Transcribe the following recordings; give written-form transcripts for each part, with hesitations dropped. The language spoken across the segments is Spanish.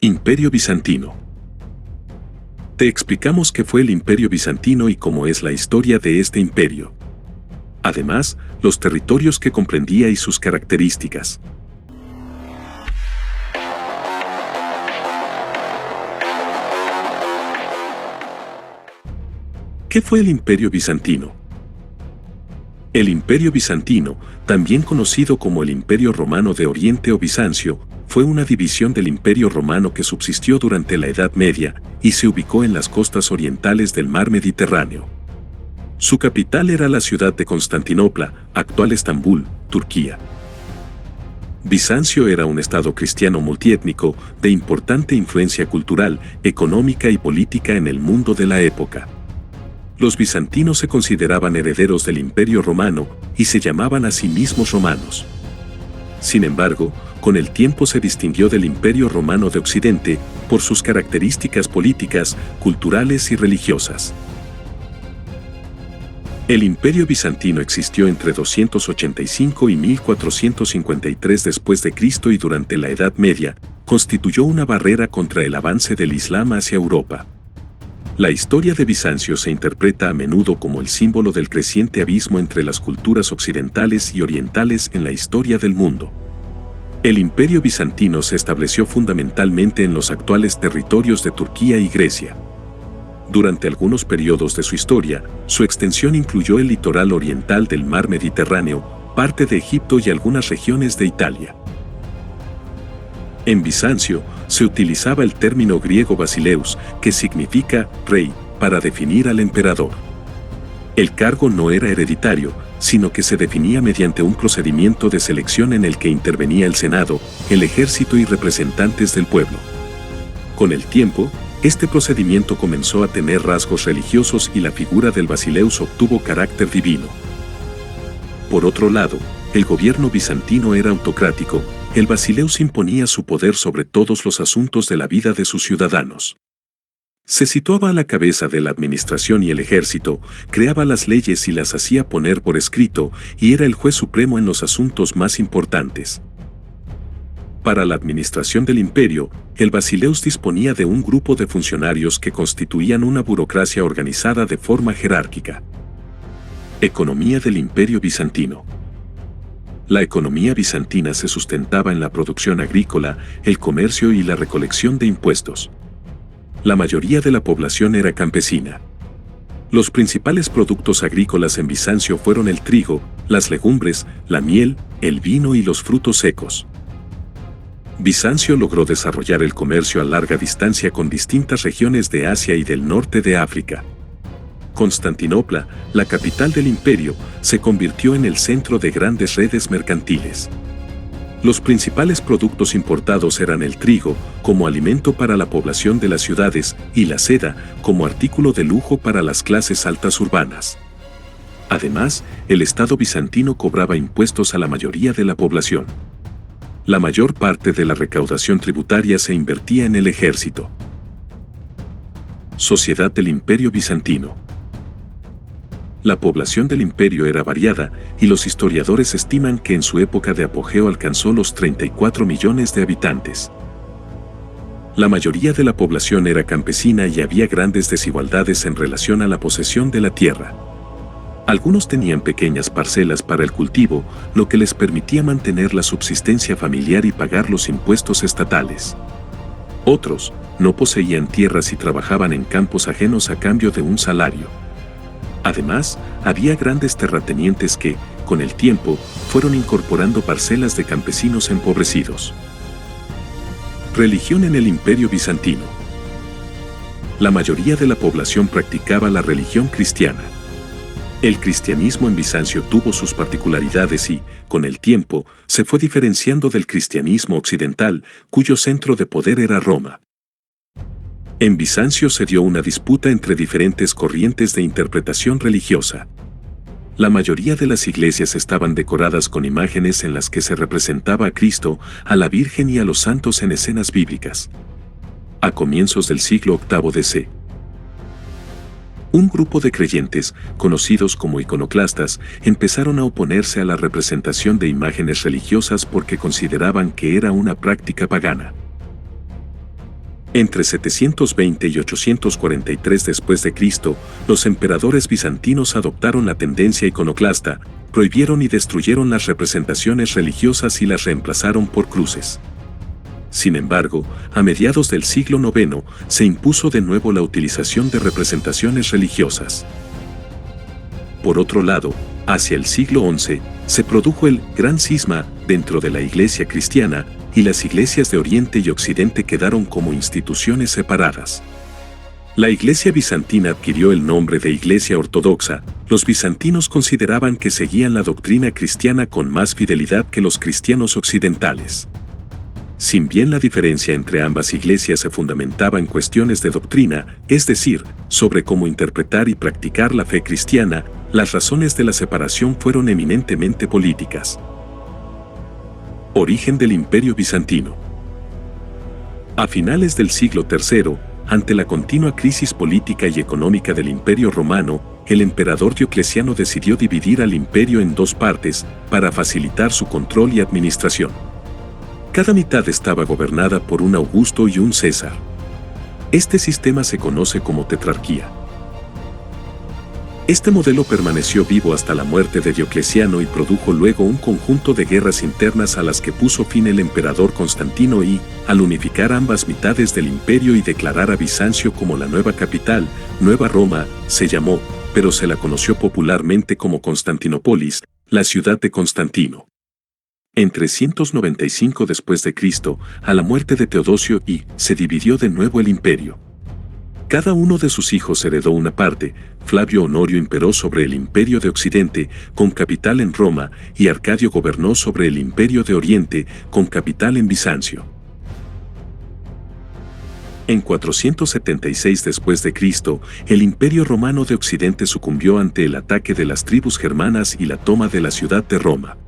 Imperio Bizantino. Te explicamos qué fue el Imperio Bizantino y cómo es la historia de este imperio. Además, los territorios que comprendía y sus características. ¿Qué fue el Imperio Bizantino? El Imperio Bizantino, también conocido como el Imperio Romano de Oriente o Bizancio, fue una división del Imperio Romano que subsistió durante la Edad Media y se ubicó en las costas orientales del mar Mediterráneo. Su capital era la ciudad de Constantinopla, actual Estambul, Turquía. Bizancio era un estado cristiano multiétnico de importante influencia cultural, económica y política en el mundo de la época. Los bizantinos se consideraban herederos del Imperio Romano y se llamaban a sí mismos romanos. Sin embargo, con el tiempo se distinguió del Imperio Romano de Occidente por sus características políticas, culturales y religiosas. El Imperio Bizantino existió entre 285 y 1453 después de Cristo y durante la Edad Media constituyó una barrera contra el avance del Islam hacia Europa. La historia de Bizancio se interpreta a menudo como el símbolo del creciente abismo entre las culturas occidentales y orientales en la historia del mundo. El Imperio Bizantino se estableció fundamentalmente en los actuales territorios de Turquía y Grecia. Durante algunos periodos de su historia, su extensión incluyó el litoral oriental del mar Mediterráneo, parte de Egipto y algunas regiones de Italia. En Bizancio, se utilizaba el término griego basileus, que significa rey, para definir al emperador. El cargo no era hereditario, sino que se definía mediante un procedimiento de selección en el que intervenía el Senado, el ejército y representantes del pueblo. Con el tiempo, este procedimiento comenzó a tener rasgos religiosos y la figura del basileus obtuvo carácter divino. Por otro lado, el gobierno bizantino era autocrático. El basileus imponía su poder sobre todos los asuntos de la vida de sus ciudadanos. Se situaba a la cabeza de la administración y el ejército, creaba las leyes y las hacía poner por escrito, y era el juez supremo en los asuntos más importantes. Para la administración del imperio, el basileus disponía de un grupo de funcionarios que constituían una burocracia organizada de forma jerárquica. Economía del Imperio Bizantino. La economía bizantina se sustentaba en la producción agrícola, el comercio y la recolección de impuestos. La mayoría de la población era campesina. Los principales productos agrícolas en Bizancio fueron el trigo, las legumbres, la miel, el vino y los frutos secos. Bizancio logró desarrollar el comercio a larga distancia con distintas regiones de Asia y del norte de África. Constantinopla, la capital del imperio, se convirtió en el centro de grandes redes mercantiles. Los principales productos importados eran el trigo, como alimento para la población de las ciudades, y la seda, como artículo de lujo para las clases altas urbanas. Además, el Estado bizantino cobraba impuestos a la mayoría de la población. La mayor parte de la recaudación tributaria se invertía en el ejército. Sociedad del Imperio Bizantino. La población del imperio era variada, y los historiadores estiman que en su época de apogeo alcanzó los 34 millones de habitantes. La mayoría de la población era campesina y había grandes desigualdades en relación a la posesión de la tierra. Algunos tenían pequeñas parcelas para el cultivo, lo que les permitía mantener la subsistencia familiar y pagar los impuestos estatales. Otros no poseían tierras y trabajaban en campos ajenos a cambio de un salario. Además, había grandes terratenientes que, con el tiempo, fueron incorporando parcelas de campesinos empobrecidos. Religión en el Imperio Bizantino. La mayoría de la población practicaba la religión cristiana. El cristianismo en Bizancio tuvo sus particularidades y, con el tiempo, se fue diferenciando del cristianismo occidental, cuyo centro de poder era Roma. En Bizancio se dio una disputa entre diferentes corrientes de interpretación religiosa. La mayoría de las iglesias estaban decoradas con imágenes en las que se representaba a Cristo, a la Virgen y a los santos en escenas bíblicas. A comienzos del siglo VIII d.C., un grupo de creyentes, conocidos como iconoclastas, empezaron a oponerse a la representación de imágenes religiosas porque consideraban que era una práctica pagana. Entre 720 y 843 después de Cristo, los emperadores bizantinos adoptaron la tendencia iconoclasta, prohibieron y destruyeron las representaciones religiosas y las reemplazaron por cruces. Sin embargo, a mediados del siglo IX se impuso de nuevo la utilización de representaciones religiosas. Por otro lado, hacia el siglo XI, se produjo el Gran Cisma dentro de la Iglesia cristiana, y las iglesias de Oriente y Occidente quedaron como instituciones separadas. La Iglesia bizantina adquirió el nombre de Iglesia Ortodoxa. Los bizantinos consideraban que seguían la doctrina cristiana con más fidelidad que los cristianos occidentales. Si bien la diferencia entre ambas iglesias se fundamentaba en cuestiones de doctrina, es decir, sobre cómo interpretar y practicar la fe cristiana, las razones de la separación fueron eminentemente políticas. Origen del Imperio Bizantino. A finales del siglo III, ante la continua crisis política y económica del Imperio Romano, el emperador Diocleciano decidió dividir al imperio en dos partes para facilitar su control y administración. Cada mitad estaba gobernada por un Augusto y un César. Este sistema se conoce como tetrarquía. Este modelo permaneció vivo hasta la muerte de Diocleciano y produjo luego un conjunto de guerras internas a las que puso fin el emperador Constantino y, al unificar ambas mitades del imperio y declarar a Bizancio como la nueva capital, Nueva Roma, se llamó, pero se la conoció popularmente como Constantinópolis, la ciudad de Constantino. En 395 después de Cristo, a la muerte de Teodosio I, se dividió de nuevo el imperio. Cada uno de sus hijos heredó una parte. Flavio Honorio imperó sobre el imperio de Occidente, con capital en Roma, y Arcadio gobernó sobre el imperio de Oriente, con capital en Bizancio. En 476 después de Cristo, el imperio romano de Occidente sucumbió ante el ataque de las tribus germanas y la toma de la ciudad de Roma.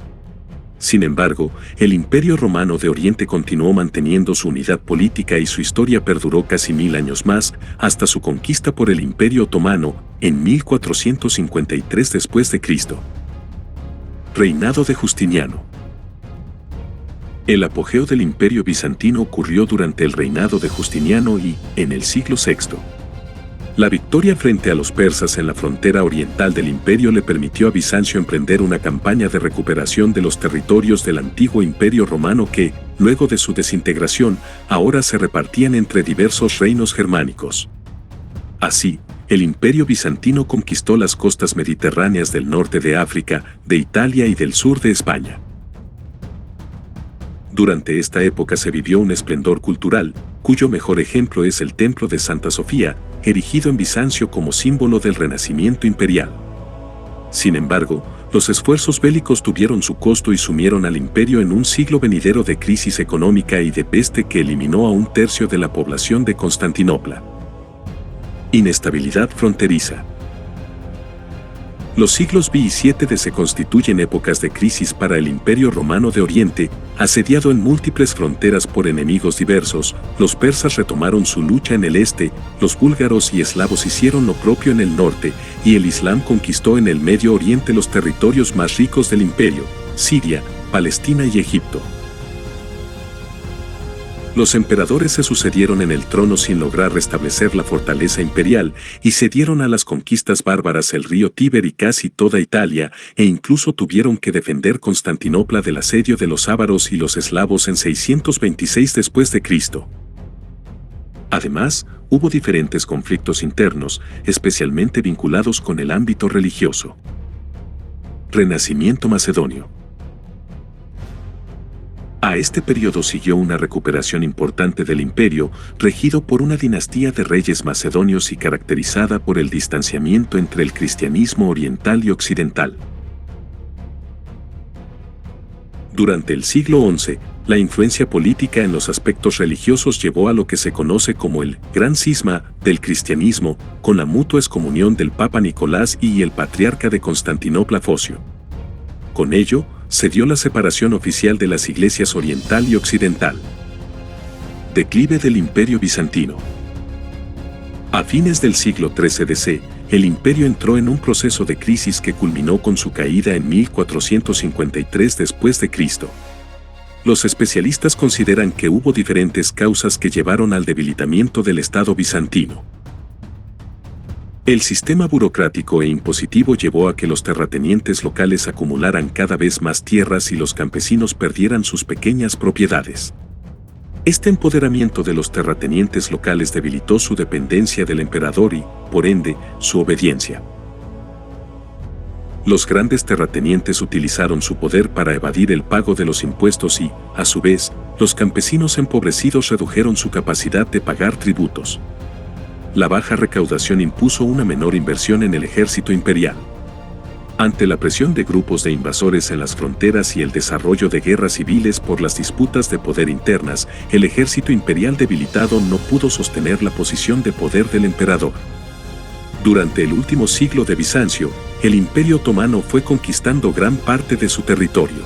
Sin embargo, el Imperio Romano de Oriente continuó manteniendo su unidad política y su historia perduró casi 1000 años más, hasta su conquista por el Imperio Otomano, en 1453 después de Cristo. Reinado de Justiniano. El apogeo del Imperio Bizantino ocurrió durante el reinado de Justiniano y, en el siglo VI. La victoria frente a los persas en la frontera oriental del imperio le permitió a Bizancio emprender una campaña de recuperación de los territorios del antiguo imperio romano que, luego de su desintegración, ahora se repartían entre diversos reinos germánicos. Así, el imperio bizantino conquistó las costas mediterráneas del norte de África, de Italia y del sur de España. Durante esta época se vivió un esplendor cultural, cuyo mejor ejemplo es el Templo de Santa Sofía, erigido en Bizancio como símbolo del renacimiento imperial. Sin embargo, los esfuerzos bélicos tuvieron su costo y sumieron al imperio en un siglo venidero de crisis económica y de peste que eliminó a 1/3 de la población de Constantinopla. Inestabilidad fronteriza. Los siglos V y VII se constituyen épocas de crisis para el Imperio Romano de Oriente, asediado en múltiples fronteras por enemigos diversos. Los persas retomaron su lucha en el este, los búlgaros y eslavos hicieron lo propio en el norte, y el Islam conquistó en el Medio Oriente los territorios más ricos del imperio, Siria, Palestina y Egipto. Los emperadores se sucedieron en el trono sin lograr restablecer la fortaleza imperial y cedieron a las conquistas bárbaras el río Tíber y casi toda Italia, e incluso tuvieron que defender Constantinopla del asedio de los ávaros y los eslavos en 626 después de Cristo. Además, hubo diferentes conflictos internos, especialmente vinculados con el ámbito religioso. Renacimiento macedonio. A este periodo siguió una recuperación importante del imperio, regido por una dinastía de reyes macedonios y caracterizada por el distanciamiento entre el cristianismo oriental y occidental. Durante el siglo XI, la influencia política en los aspectos religiosos llevó a lo que se conoce como el Gran Cisma del cristianismo, con la mutua excomunión del Papa Nicolás y el patriarca de Constantinopla Focio. Con ello, se dio la separación oficial de las iglesias oriental y occidental. Declive del Imperio Bizantino. A fines del siglo XIII d.C., el imperio entró en un proceso de crisis que culminó con su caída en 1453 después de Cristo. Los especialistas consideran que hubo diferentes causas que llevaron al debilitamiento del Estado bizantino. El sistema burocrático e impositivo llevó a que los terratenientes locales acumularan cada vez más tierras y los campesinos perdieran sus pequeñas propiedades. Este empoderamiento de los terratenientes locales debilitó su dependencia del emperador y, por ende, su obediencia. Los grandes terratenientes utilizaron su poder para evadir el pago de los impuestos y, a su vez, los campesinos empobrecidos redujeron su capacidad de pagar tributos. La baja recaudación impuso una menor inversión en el ejército imperial. Ante la presión de grupos de invasores en las fronteras y el desarrollo de guerras civiles por las disputas de poder internas, el ejército imperial debilitado no pudo sostener la posición de poder del emperador. Durante el último siglo de Bizancio, el Imperio Otomano fue conquistando gran parte de su territorio.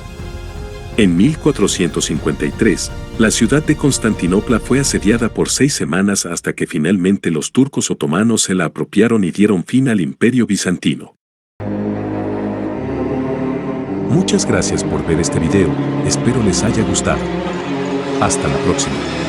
En 1453, la ciudad de Constantinopla fue asediada por 6 semanas hasta que finalmente los turcos otomanos se la apropiaron y dieron fin al Imperio Bizantino. Muchas gracias por ver este video, espero les haya gustado. Hasta la próxima.